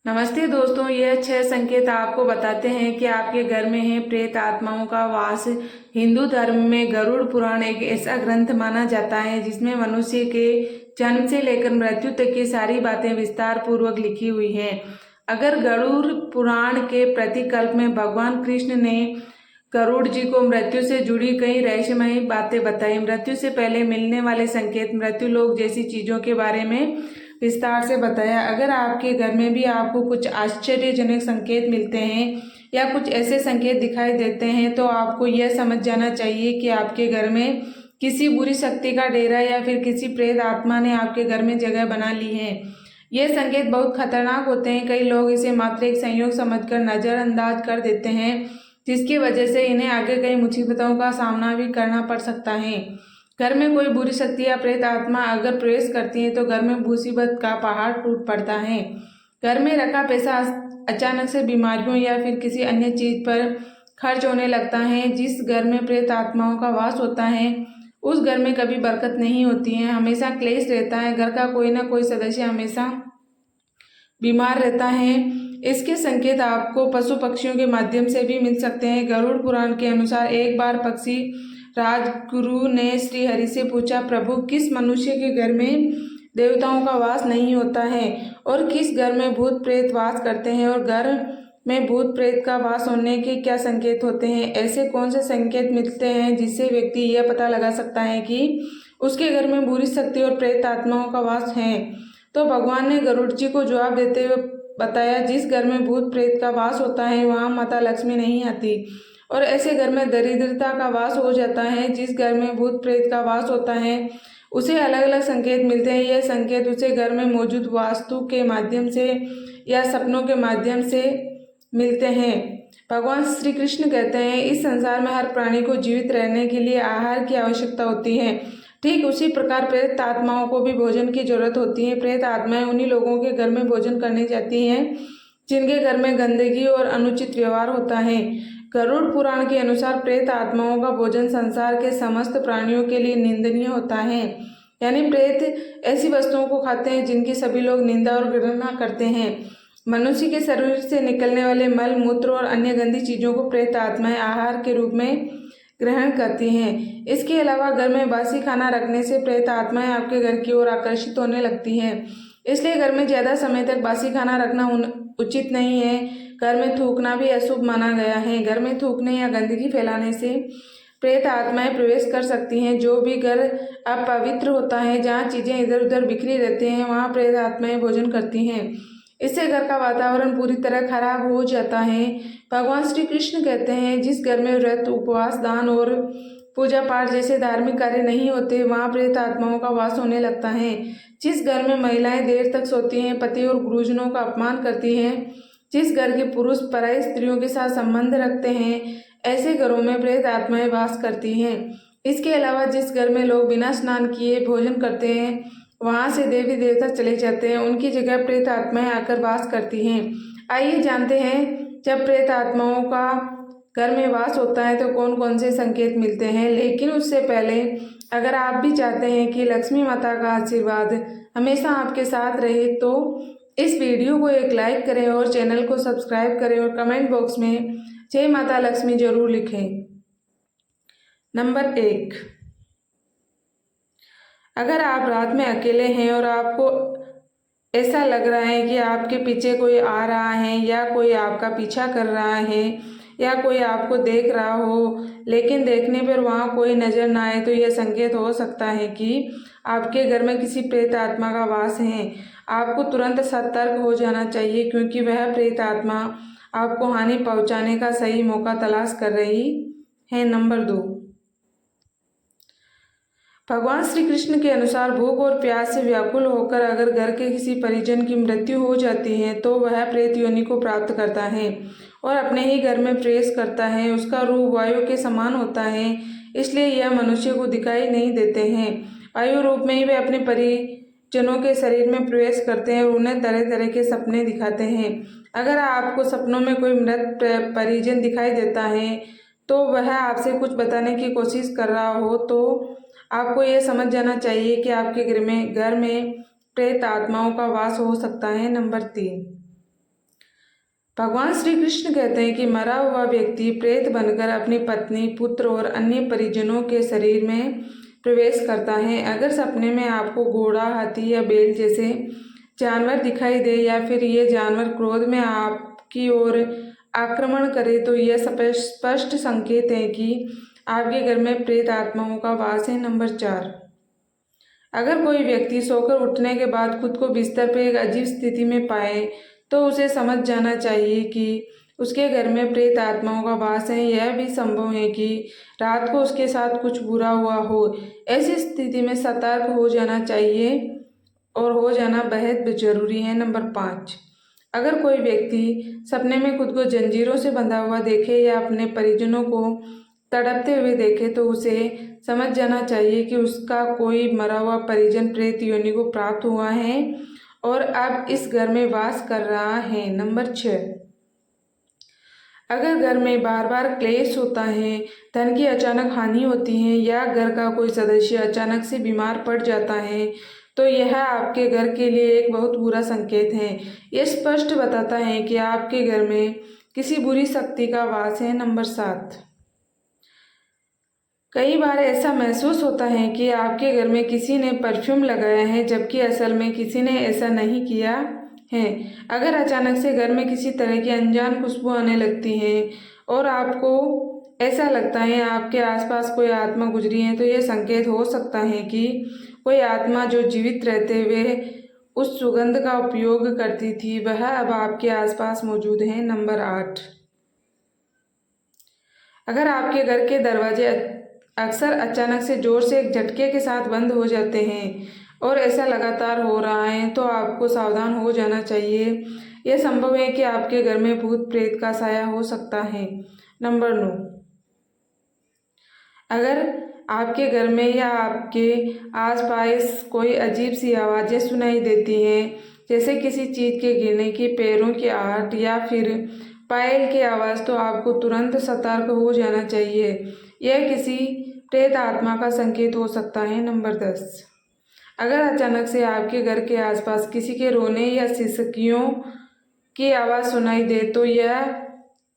नमस्ते दोस्तों, यह 6 संकेत आपको बताते हैं कि आपके घर में है प्रेत आत्माओं का वास। हिंदू धर्म में गरुड़ पुराण एक ऐसा ग्रंथ माना जाता है जिसमें मनुष्य के जन्म से लेकर मृत्यु तक की सारी बातें विस्तार पूर्वक लिखी हुई हैं। अगर गरुड़ पुराण के प्रतिकल्प में भगवान कृष्ण ने गरुड़ जी को मृत्यु से जुड़ी कई रहस्यमयी बातें बताई, मृत्यु से पहले मिलने वाले संकेत, मृत्यु लोक जैसी चीजों के बारे में विस्तार से बताया। अगर आपके घर में भी आपको कुछ आश्चर्यजनक संकेत मिलते हैं या कुछ ऐसे संकेत दिखाई देते हैं तो आपको यह समझ जाना चाहिए कि आपके घर में किसी बुरी शक्ति का डेरा या फिर किसी प्रेत आत्मा ने आपके घर में जगह बना ली है। ये संकेत बहुत खतरनाक होते हैं। कई लोग इसे मात्र एक संयोग समझकर नजरअंदाज कर देते हैं, जिसकी वजह से इन्हें आगे कई मुसीबतों का सामना भी करना पड़ सकता है। घर में कोई बुरी शक्ति या प्रेत आत्मा अगर प्रवेश करती है तो घर में मुसीबत का पहाड़ टूट पड़ता है। घर में रखा पैसा अचानक से बीमारियों या फिर किसी अन्य चीज पर खर्च होने लगता है। जिस घर में प्रेत आत्माओं का वास होता है उस घर में कभी बरकत नहीं होती है, हमेशा क्लेश रहता है। घर का कोई ना कोई सदस्य हमेशा बीमार रहता है। इसके संकेत आपको पशु पक्षियों के माध्यम से भी मिल सकते हैं। गरुड़ पुराण के अनुसार एक बार पक्षी राजगुरु ने श्री हरि से पूछा, प्रभु, किस मनुष्य के घर में देवताओं का वास नहीं होता है और किस घर में भूत प्रेत वास करते हैं, और घर में भूत प्रेत का वास होने के क्या संकेत होते हैं? ऐसे कौन से संकेत मिलते हैं जिससे व्यक्ति यह पता लगा सकता है कि उसके घर में बुरी शक्ति और प्रेत आत्माओं का वास है? तो भगवान ने गरुड़ जी को जवाब देते हुए बताया, जिस घर में भूत प्रेत का वास होता है वहाँ माता लक्ष्मी नहीं आती, और ऐसे घर में दरिद्रता का वास हो जाता है। जिस घर में भूत प्रेत का वास होता है उसे अलग अलग संकेत मिलते हैं। यह संकेत उसे घर में मौजूद वास्तु के माध्यम से या सपनों के माध्यम से मिलते हैं। भगवान श्री कृष्ण कहते हैं, इस संसार में हर प्राणी को जीवित रहने के लिए आहार की आवश्यकता होती है। ठीक उसी प्रकार प्रेत आत्माओं को भी भोजन की जरूरत होती है। प्रेत आत्माएं उन्हीं लोगों के घर में भोजन करने जाती हैं जिनके घर में गंदगी और अनुचित व्यवहार होता है। गरुड़ पुराण के अनुसार प्रेत आत्माओं का भोजन संसार के समस्त प्राणियों के लिए निंदनीय होता है। यानी प्रेत ऐसी वस्तुओं को खाते हैं जिनकी सभी लोग निंदा और घृणा करते हैं। मनुष्य के शरीर से निकलने वाले मल, मूत्र और अन्य गंदी चीजों को प्रेत आत्माएं आहार के रूप में ग्रहण करती हैं। इसके अलावा घर में बासी खाना रखने से प्रेत आत्माएं आपके घर की ओर आकर्षित होने लगती हैं। इसलिए घर में ज्यादा समय तक बासी खाना रखना उचित नहीं है। घर में थूकना भी अशुभ माना गया है। घर में थूकने या गंदगी फैलाने से प्रेत आत्माएं प्रवेश कर सकती हैं। जो भी घर अपवित्र होता है, जहाँ चीजें इधर उधर बिखरी रहती हैं, वहाँ प्रेत आत्माएं भोजन करती हैं। इससे घर का वातावरण पूरी तरह खराब हो जाता है। भगवान श्री कृष्ण कहते हैं, जिस घर में व्रत, उपवास, दान और पूजा पाठ जैसे धार्मिक कार्य नहीं होते वहाँ प्रेत आत्माओं का वास होने लगता है। जिस घर में महिलाएं देर तक सोती हैं, पति और गुरुजनों का अपमान करती हैं, जिस घर के पुरुष पराई स्त्रियों के साथ संबंध रखते हैं, ऐसे घरों में प्रेत आत्माएं वास करती हैं। इसके अलावा जिस घर में लोग बिना स्नान किए भोजन करते हैं, वहां से देवी देवता चले जाते हैं, उनकी जगह प्रेत आत्माएं आकर वास करती हैं। आइए जानते हैं, जब प्रेत आत्माओं का घर में वास होता है तो कौन कौन से संकेत मिलते हैं। लेकिन उससे पहले अगर आप भी चाहते हैं कि लक्ष्मी माता का आशीर्वाद हमेशा आपके साथ रहे तो इस वीडियो को एक लाइक करें और चैनल को सब्सक्राइब करें और कमेंट बॉक्स में जय माता लक्ष्मी जरूर लिखें। नंबर 1, अगर आप रात में अकेले हैं और आपको ऐसा लग रहा है कि आपके पीछे कोई आ रहा है या कोई आपका पीछा कर रहा है या कोई आपको देख रहा हो लेकिन देखने पर वहाँ कोई नजर ना आए, तो यह संकेत हो सकता है कि आपके घर में किसी प्रेत आत्मा का वास है। आपको तुरंत सतर्क हो जाना चाहिए क्योंकि वह प्रेत आत्मा आपको हानि पहुंचाने का सही मौका तलाश कर रही है। नंबर 2, भगवान श्री कृष्ण के अनुसार भूख और प्यास से व्याकुल होकर अगर घर के किसी परिजन की मृत्यु हो जाती है तो वह प्रेत योनि को प्राप्त करता है और अपने ही घर में प्रवेश करता है। उसका रूप वायु के समान होता है, इसलिए यह मनुष्य को दिखाई नहीं देते हैं। वायु रूप में ही वे अपने परिजनों के शरीर में प्रवेश करते हैं और उन्हें तरह तरह के सपने दिखाते हैं। अगर आपको सपनों में कोई मृत परिजन दिखाई देता है तो वह आपसे कुछ बताने की कोशिश कर रहा हो तो आपको यह समझ जाना चाहिए कि आपके घर में प्रेत आत्माओं का वास हो सकता है। नंबर 3, भगवान श्री कृष्ण कहते हैं कि मरा हुआ व्यक्ति प्रेत बनकर अपनी पत्नी, पुत्र और अन्य परिजनों के शरीर में प्रवेश करता है। अगर सपने में आपको घोड़ा, हाथी या बैल जैसे जानवर दिखाई दे या फिर ये जानवर क्रोध में आपकी ओर आक्रमण करे तो यह स्पष्ट संकेत है कि आपके घर में प्रेत आत्माओं का वास है। नंबर 4, अगर कोई व्यक्ति सोकर उठने के बाद खुद को बिस्तर पर एक अजीब स्थिति में पाए तो उसे समझ जाना चाहिए कि उसके घर में प्रेत आत्माओं का वास है। यह भी संभव है कि रात को उसके साथ कुछ बुरा हुआ हो। ऐसी स्थिति में सतर्क हो जाना चाहिए और हो जाना बेहद जरूरी है। नंबर 5, अगर कोई व्यक्ति सपने में खुद को जंजीरों से बंधा हुआ देखे या अपने परिजनों को तड़पते हुए देखे तो उसे समझ जाना चाहिए कि उसका कोई मरा हुआ परिजन प्रेत योनि को प्राप्त हुआ है और अब इस घर में वास कर रहा है। नंबर 6, अगर घर में बार बार क्लेश होता है, धन की अचानक हानि होती है या घर का कोई सदस्य अचानक से बीमार पड़ जाता है तो यह आपके घर के लिए एक बहुत बुरा संकेत है। यह स्पष्ट बताता है कि आपके घर में किसी बुरी शक्ति का वास है। नंबर 7, कई बार ऐसा महसूस होता है कि आपके घर में किसी ने परफ्यूम लगाया है जबकि असल में किसी ने ऐसा नहीं किया है। अगर अचानक से घर में किसी तरह की अनजान खुशबू आने लगती है और आपको ऐसा लगता है आपके आसपास कोई आत्मा गुजरी है तो यह संकेत हो सकता है कि कोई आत्मा जो जीवित रहते हुए उस सुगंध का उपयोग करती थी वह अब आपके आसपास मौजूद है। नंबर 8, अगर आपके घर के दरवाजे अक्सर अचानक से जोर से एक झटके के साथ बंद हो जाते हैं और ऐसा लगातार हो रहा है तो आपको सावधान हो जाना चाहिए। यह संभव है कि आपके घर में भूत प्रेत का साया हो सकता है। नंबर 9, अगर आपके घर में या आपके आसपास कोई अजीब सी आवाज़ें सुनाई देती हैं जैसे किसी चीज़ के गिरने की, पैरों की आहट या फिर पायल की आवाज़ तो आपको तुरंत सतर्क हो जाना चाहिए। यह किसी प्रेत आत्मा का संकेत हो सकता है। नंबर 10, अगर अचानक से आपके घर के आसपास किसी के रोने या सिसकियों की आवाज़ सुनाई दे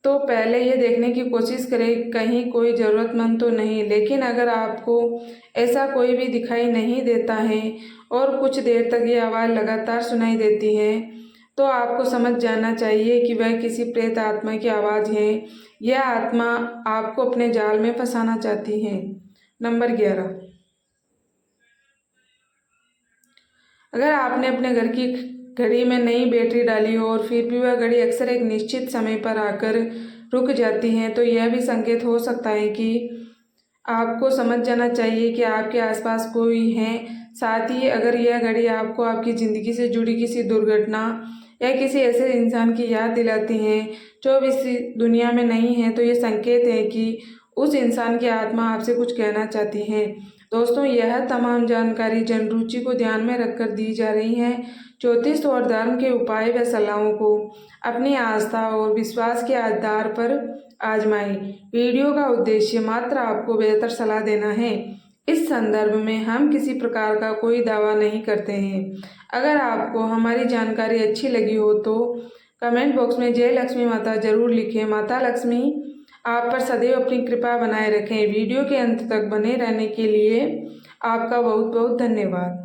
तो पहले ये देखने की कोशिश करें कहीं कोई ज़रूरतमंद तो नहीं। लेकिन अगर आपको ऐसा कोई भी दिखाई नहीं देता है और कुछ देर तक ये आवाज़ लगातार सुनाई देती है तो आपको समझ जाना चाहिए कि वह किसी प्रेत आत्मा की आवाज़ है। यह आत्मा आपको अपने जाल में फंसाना चाहती है। नंबर 11, अगर आपने अपने घर की घड़ी में नई बैटरी डाली हो और फिर भी वह घड़ी अक्सर एक निश्चित समय पर आकर रुक जाती है तो यह भी संकेत हो सकता है कि आपको समझ जाना चाहिए कि आपके आसपास कोई है। साथ ही अगर यह घड़ी आपको आपकी ज़िंदगी से जुड़ी किसी दुर्घटना या किसी ऐसे इंसान की याद दिलाती है जो अब इस दुनिया में नहीं है तो ये संकेत है कि उस इंसान की आत्मा आपसे कुछ कहना चाहती है। दोस्तों, यह तमाम जानकारी जन रुचि को ध्यान में रखकर दी जा रही है। ज्योतिष और धर्म के उपाय व सलाहों को अपनी आस्था और विश्वास के आधार पर आजमाएं। वीडियो का उद्देश्य मात्र आपको बेहतर सलाह देना है। इस संदर्भ में हम किसी प्रकार का कोई दावा नहीं करते हैं। अगर आपको हमारी जानकारी अच्छी लगी हो तो कमेंट बॉक्स में जय लक्ष्मी माता जरूर लिखें। माता लक्ष्मी आप पर सदैव अपनी कृपा बनाए रखें। वीडियो के अंत तक बने रहने के लिए आपका बहुत बहुत धन्यवाद।